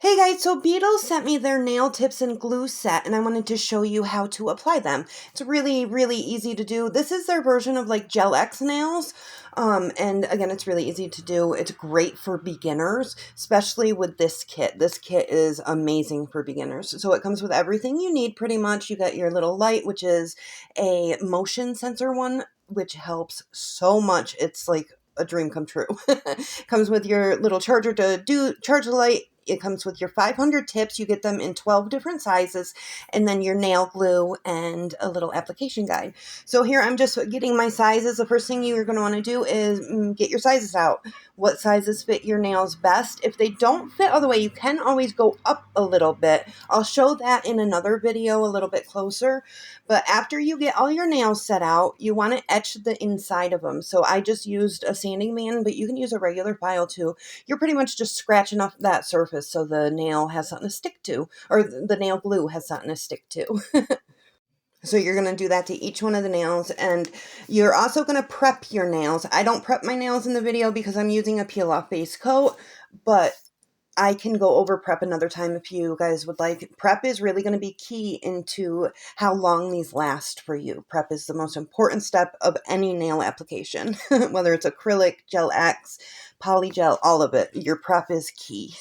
Hey guys, so Beetles sent me their nail tips and glue set and I wanted to show you how to apply them. It's really easy to do. This is their version of like Gel X nails. And again, it's really easy to do. It's great for beginners, especially with this kit. This kit is amazing for beginners. So it comes with everything you need pretty much. You got your little light, which is a motion sensor one, which helps so much. It's like a dream come true. Comes with your little charger to charge the light. It comes with your 500 tips. You get them in 12 different sizes, and then your nail glue and a little application guide. So here I'm just getting my sizes. The first thing you're going to want to do is get your sizes out. What sizes fit your nails best? If they don't fit all the way, you can always go up a little bit. I'll show that in another video a little bit closer. But after you get all your nails set out, you want to etch the inside of them. So I just used a sanding band, but you can use a regular file too. You're pretty much just scratching off that surface so the nail has something to stick to, or the nail glue has something to stick to. So you're going to do that to each one of the nails, and you're also going to prep your nails. I don't prep my nails in the video because I'm using a peel-off base coat, but I can go over prep another time if you guys would like. Prep is really going to be key into how long these last for you. Prep is the most important step of any nail application, whether it's acrylic, Gel X, polygel, all of it. Your prep is key.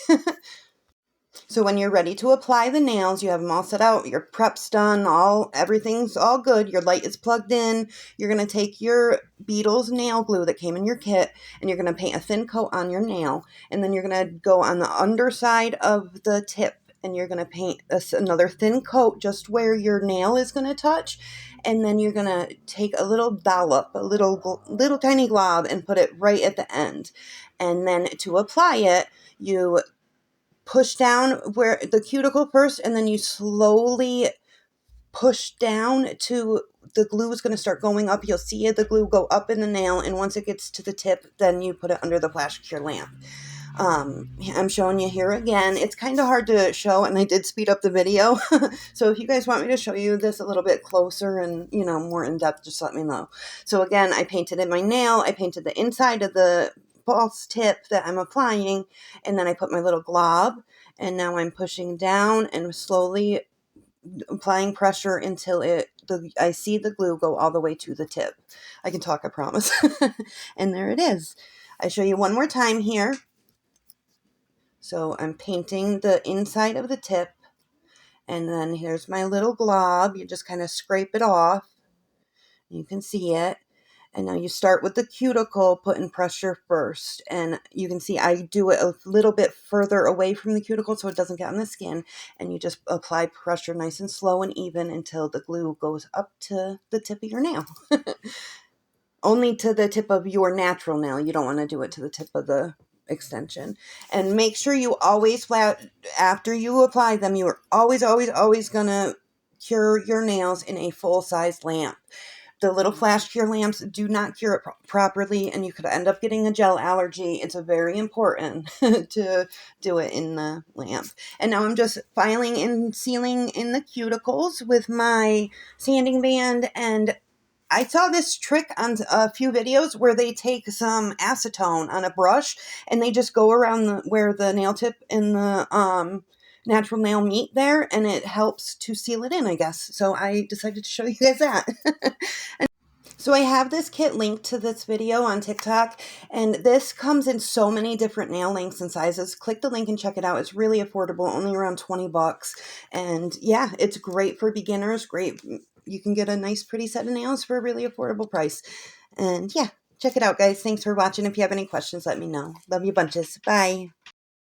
So when you're ready to apply the nails, you have them all set out, your prep's done, everything's all good, your light is plugged in, you're going to take your Beetles nail glue that came in your kit, and you're going to paint a thin coat on your nail, and then you're going to go on the underside of the tip, and you're going to paint another thin coat just where your nail is going to touch, and then you're going to take a little dollop, a little tiny glob, and put it right at the end. And then to apply it, you push down where the cuticle first, and then you slowly push down to the glue is going to start going up. You'll see the glue go up in the nail, and once it gets to the tip, then you put it under the flash cure lamp. I'm showing you here again. It's kind of hard to show, and I did speed up the video. So if you guys want me to show you this a little bit closer and, more in depth, just let me know. So again, I painted in my nail. I painted the inside of the false tip that I'm applying, and then I put my little glob, and now I'm pushing down and slowly applying pressure until I see the glue go all the way to the tip. I can talk, I promise. And there it is. I show you one more time here. So I'm painting the inside of the tip, and then here's my little glob. You just kind of scrape it off. You can see it. And now you start with the cuticle, putting pressure first. And you can see I do it a little bit further away from the cuticle so it doesn't get on the skin. And you just apply pressure nice and slow and even until the glue goes up to the tip of your nail. Only to the tip of your natural nail. You don't want to do it to the tip of the extension. And make sure you always, after you apply them, you are always going to cure your nails in a full-size lamp. The little flash cure lamps do not cure it properly, and you could end up getting a gel allergy. It's very important to do it in the lamp. And now I'm just filing and sealing in the cuticles with my sanding band, and I saw this trick on a few videos where they take some acetone on a brush and they just go around where the nail tip and the natural nail meet there, and it helps to seal it in, I guess. So I decided to show you guys that. So I have this kit linked to this video on TikTok, and this comes in so many different nail lengths and sizes. Click the link and check it out. It's really affordable, only around 20 bucks. And yeah, it's great for beginners. Great. You can get a nice pretty set of nails for a really affordable price. And yeah, check it out, guys. Thanks for watching. If you have any questions, let me know. Love you bunches. Bye.